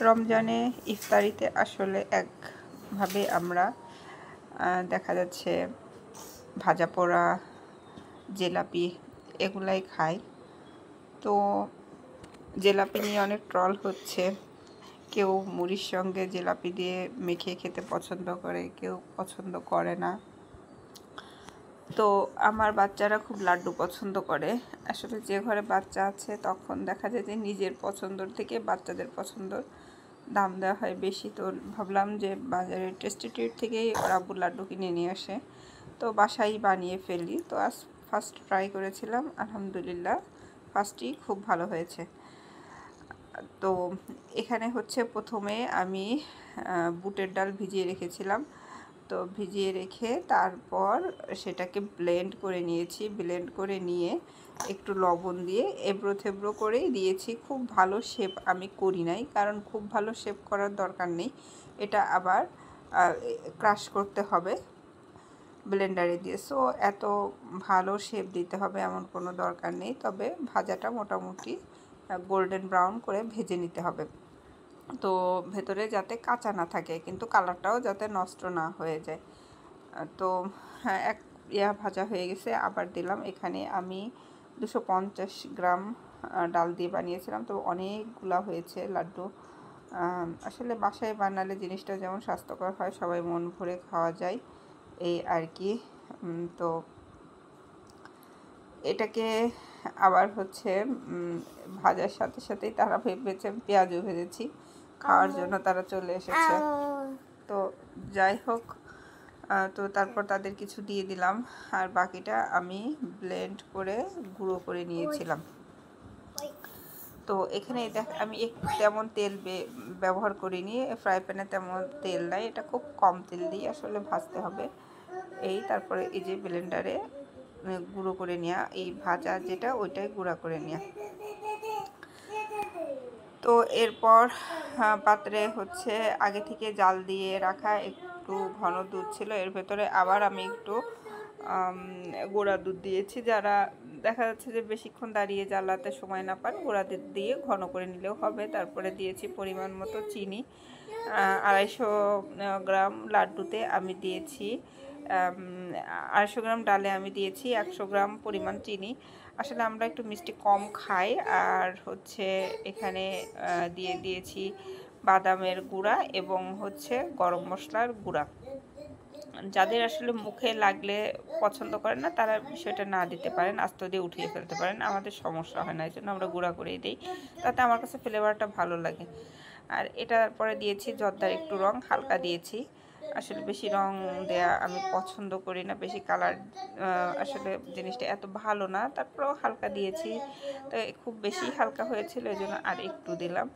রমজানে ইফতারিতে আসলে একভাবে আমরা দেখা যাচ্ছে ভাজা পোড়া, জিলাপি এগুলাই খাই। তো জিলাপি নিয়ে অনেক ট্রল হচ্ছে। কেউ মুড়ির সঙ্গে জিলাপি দিয়ে মেখে খেতে পছন্দ করে, কেউ পছন্দ করে না। তো আমার বাচ্চারা খুব লাড্ডু পছন্দ করে। আসলে যে ঘরে বাচ্চা আছে তখন দেখা যায় যে নিজের পছন্দর থেকে বাচ্চাদের পছন্দর দাম দেওয়া হয় বেশি। তো ভাবলাম যে বাজারে টেস্টি ট্রিট থেকেই রাব্বুর লাড্ডু কিনে নিয়ে আসে, তো বাসায় বানিয়ে ফেলি। তো আজ ফার্স্ট ট্রাই করেছিলাম, আলহামদুলিল্লাহ ফার্স্টই খুব ভালো হয়েছে। তো এখানে হচ্ছে প্রথমে আমি বুটের ডাল ভিজিয়ে রেখেছিলাম। তো ভিজিয়ে রেখে তারপর সেটাকে ব্লেন্ড করে নিয়েছি। ব্লেন্ড করে নিয়ে একটু লবণ দিয়ে এবড়ো থেবড়ো করেই দিয়েছি। খুব ভালো শেপ আমি করি নাই, কারণ খুব ভালো শেপ করার দরকার নেই। এটা আবার ক্রাশ করতে হবে ব্লেন্ডারে দিয়ে। সো এত ভালো শেপ দিতে হবে এমন কোনো দরকার নেই। তবে ভাজাটা মোটামুটি গোল্ডেন ব্রাউন করে ভেজে নিতে হবে, তো ভেতরে যাতে কাঁচা না থাকে, কিন্তু কালারটাও যাতে নষ্ট না হয়ে যায়। তো হ্যাঁ, এক ভাজা হয়ে গেছে। আবার দিলাম এখানে আমি 250 গ্রাম ডাল দিয়ে বানিয়েছিলাম, তো অনেকগুলা হয়েছে লাড্ডু। আসলে বাসায় বানালে জিনিসটা যেমন স্বাস্থ্যকর হয়, সবাই মন ভরে খাওয়া যায়, এই আর কি। তো এটাকে আবার হচ্ছে ভাজার সাথে সাথেই তারা ভেবেছে পেঁয়াজও ভেজেছি, খাওয়ার জন্য তারা চলে এসেছে। তো যাই হোক, তো তারপর তাদের কিছু দিয়ে দিলাম, আর বাকিটা আমি ব্লেন্ড করে গুঁড়ো করে নিয়েছিলাম। তো এখানে আমি তেমন তেল ব্যবহার করিনি, ফ্রাই প্যানে তেমন তেল নাই, এটা খুব কম তেল দিয়ে আসলে ভাজতে হবে। তারপরে এই যে ব্লেন্ডারে গুঁড়ো করে নেওয়া, এই ভাজা যেটা ওইটাই গুঁড়া করে নেওয়া। তো এরপর পাত্রে হচ্ছে আগে থেকে জাল দিয়ে রাখা একটু ঘন দুধ ছিল, এর ভেতরে আবার আমি একটু গুঁড়া দুধ দিয়েছি। যারা দেখা যাচ্ছে যে বেশিক্ষণ দাঁড়িয়ে জ্বালাতে সময় না পান, গুঁড়া দুধ দিয়ে ঘন করে নিলেও হবে। তারপরে দিয়েছি পরিমাণ মতো চিনি। 250 গ্রাম লাড্ডুতে আমি দিয়েছি 250 গ্রাম ডালে আমি দিয়েছি 100 গ্রাম পরিমাণ চিনি। আসলে আমরা একটু মিষ্টি কম খাই। আর হচ্ছে এখানে দিয়ে দিয়েছি বাদামের গুঁড়া এবং হচ্ছে গরম মশলার গুঁড়া। যাদের আসলে মুখে লাগলে পছন্দ করেন না, তারা বিষয়টা না দিতে পারেন, আস্ত দিয়ে উঠিয়ে ফেলতে পারেন। আমাদের সমস্যা হয় না, এই জন্য আমরা গুঁড়া করেই দিই, তাতে আমার কাছে ফ্লেভারটা ভালো লাগে। আর এটার পরে দিয়েছি জর্দার একটু রং হালকা দিয়েছি। আসলে বেশি রং দেয়া আমি পছন্দ করি না, বেশি কালার আসলে জিনিসটা এত ভালো না, তারপরেও হালকা দিয়েছি। তো খুব বেশি হালকা হয়েছিল, এই জন্য আর একটু দিলাম।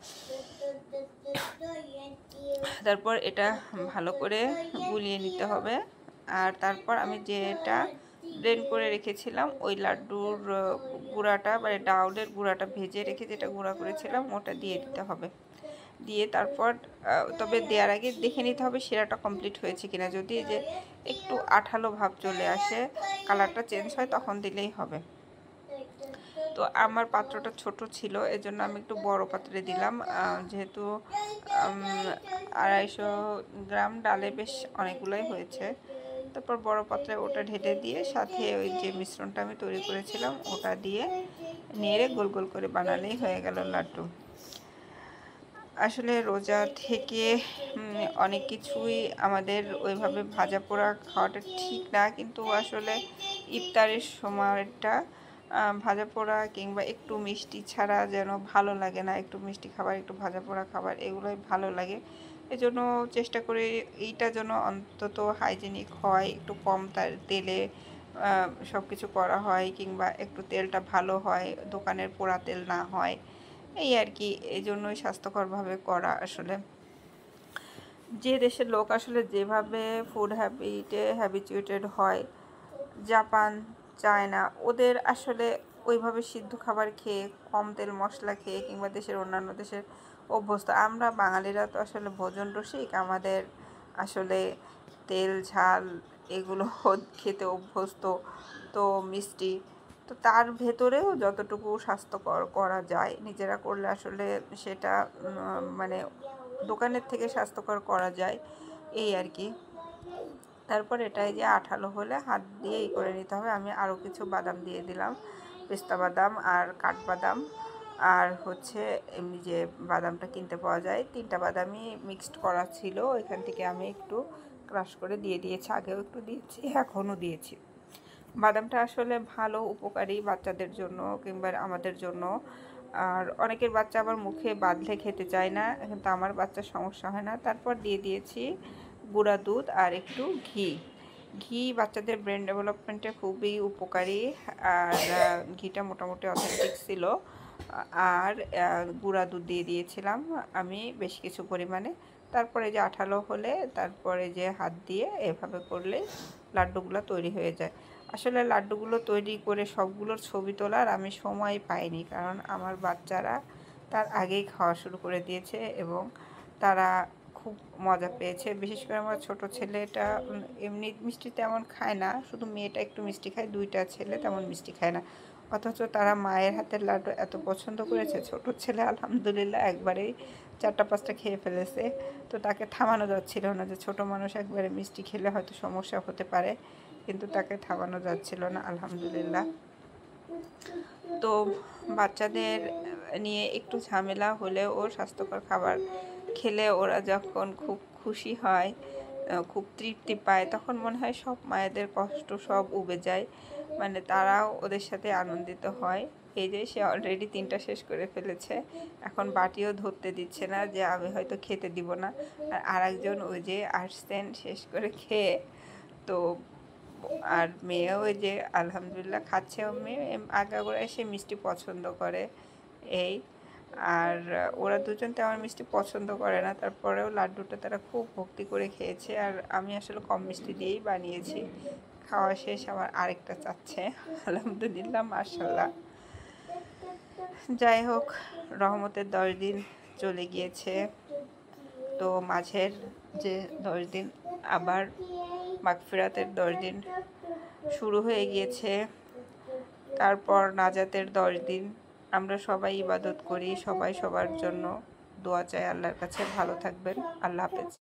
তারপর এটা ভালো করে গুলিয়ে নিতে হবে। আর তারপর আমি যেটা ব্লেন্ড করে রেখেছিলাম ওই লাড্ডুর গুঁড়াটা, মানে ডাউলের গুঁড়াটা ভেজে রেখে যেটা গুঁড়া করেছিলাম ওটা দিয়ে দিতে হবে। দিয়ে তারপর তবে দেওয়ার আগে দেখে নিতে হবে শিরাটা কমপ্লিট হয়েছে কিনা। যদি যে একটু আঠালো ভাব চলে আসে, কালারটা চেঞ্জ হয়, তখন দিলেই হবে। তো আমার পাত্রটা ছোট ছিল, এজন্য আমি একটু বড় পাত্রে দিলাম। যেহেতু 250 গ্রাম ডালে বেশ অনেকগুলোই হয়েছে। তারপর বড় পাত্রে ওটা ঢেলে দিয়ে সাথে ওই যে মিশ্রণটা আমি তৈরি করেছিলাম ওটা দিয়ে নেড়ে গোল গোল করে বানালেই হয়ে গেল লাড্ডু। আসলে রোজা থেকে অনেক কিছুই আমাদের ওইভাবে ভাজা পোড়া খাওয়াটা ঠিক না, কিন্তু আসলে ইফতারের সময়টা ভাজা পোড়া কিংবা একটু মিষ্টি ছাড়া যেন ভালো লাগে না। একটু মিষ্টি খাবার, একটু ভাজা পোড়া খাবার, এগুলোই ভালো লাগে। এজন্য চেষ্টা করি এইটা যেন অন্তত হাইজেনিক হয়, একটু কম তেলে সব কিছু করা হয়, কিংবা একটু তেলটা ভালো হয়, দোকানের পোড়া তেল না হয়, এই আর কি। এই জন্যই স্বাস্থ্যকরভাবে করা। আসলে যে দেশের লোক আসলে যেভাবে ফুড হ্যাবিচুয়েটেড হয়, জাপান, চায়না, ওদের আসলে ওইভাবে সিদ্ধ খাবার খেয়ে, কম তেল মশলা খেয়ে, কিংবা দেশের অন্যান্য দেশের অভ্যস্ত। আমরা বাঙালিরা তো আসলে ভোজন রসিক, আমাদের আসলে তেল ঝাল এগুলো খেতে অভ্যস্ত। তো মিষ্টি, তো তার ভেতরেও যতটুকু স্বাস্থ্যকর করা যায় নিজেরা করলে আসলে সেটা মানে দোকানের থেকে স্বাস্থ্যকর করা যায় এই আর কি। তারপর এটাই যে আঠালো হলে হাত দিয়ে করে নিতে হবে। আমি আরও কিছু বাদাম দিয়ে দিলাম, পেস্তা বাদাম আর কাঠবাদাম, আর হচ্ছে এমনি যে বাদামটা কিনতে পাওয়া যায় 3টা বাদামই মিক্সড করা ছিল, এখান থেকে আমি একটু ক্রাশ করে দিয়ে দিয়েছি। আগেও একটু দিয়েছি, এখনও দিয়েছি। বাদামটা আসলে ভালো, উপকারী বাচ্চাদের জন্য কিংবা আমাদের জন্য। আর অনেকের বাচ্চা আবার মুখে বাঁধলে খেতে চায় না, কিন্তু আমার বাচ্চার সমস্যা হয় না। তারপর দিয়ে দিয়েছি গুঁড়া দুধ আর একটু ঘি। ঘি বাচ্চাদের ব্রেন ডেভেলপমেন্টে খুবই উপকারী, আর ঘিটা মোটামুটি অথেন্টিক ছিল। আর গুঁড়া দুধ দিয়ে দিয়েছিলাম আমি বেশ কিছু পরিমাণে। তারপরে যে আঠালো হলে তারপরে যে হাত দিয়ে এভাবে করলে লাড্ডুগুলো তৈরি হয়ে যায়। আসলে লাড্ডুগুলো তৈরি করে সবগুলোর ছবি তোলার আমি সময় পাইনি, কারণ আমার বাচ্চারা তার আগেই খাওয়া শুরু করে দিয়েছে এবং তারা খুব মজা পেয়েছে। বিশেষ করে আমার ছোট ছেলেটা এমনি মিষ্টি তেমন খায় না, শুধু মেয়েটা একটু মিষ্টি খায়, 2টা ছেলে তেমন মিষ্টি খায় না। অথচ তারা মায়ের হাতের লাড্ডু এত পছন্দ করেছে। ছোট ছেলে আলহামদুলিল্লাহ একবারেই 4টা-5টা খেয়ে ফেলেছে। তো তাকে থামানো যাচ্ছিল না, যে ছোট মানুষ একবারে মিষ্টি খেলে হয়তো সমস্যা হতে পারে, কিন্তু তাকে থামানো যাচ্ছিল না আলহামদুলিল্লাহ। তো বাচ্চাদের নিয়ে একটু ঝামেলা হলেও স্বাস্থ্যকর খাবার খেলে ওরা যখন খুব খুশি হয়, খুব তৃপ্তি পায়, তখন মনে হয় সব মায়েদের কষ্ট সব উবে যায়, মানে তারাও ওদের সাথে আনন্দিত হয়। এই যে সে অলরেডি 3টা শেষ করে ফেলেছে, এখন বাটিও ধরতে দিচ্ছে না যে আমি হয়তো খেতে দিব না। আর আরেকজন ওই যে আসছেন শেষ করে খেয়ে, তো আর মেয়েও ওই যে আলহামদুলিল্লাহ খাচ্ছে। ও মেয়ে আগাগোড়া এসে মিষ্টি পছন্দ করে এই। আর ওরা দুজন তেমন মিষ্টি পছন্দ করে না, তারপরেও লাড্ডুটা তারা খুব ভক্তি করে খেয়েছে। আর আমি আসলে কম মিষ্টি দিয়েই বানিয়েছি। খাওয়া শেষ, আবার আরেকটা চাচ্ছে। আলহামদুলিল্লাহ, মাশাল্লাহ। যাই হোক, রহমতের 10 দিন চলে গিয়েছে। তো মাঝের যে 10 দিন, আবার মাগফিরাতের 10 দিন শুরু হয়ে গিয়েছে। তারপর নাজাতের 10 দিন। আমরা সবাই ইবাদত করি, সবাই সবার জন্য দোয়া চাই আল্লাহর কাছে। ভালো থাকবেন, আল্লাহ হাফেজ।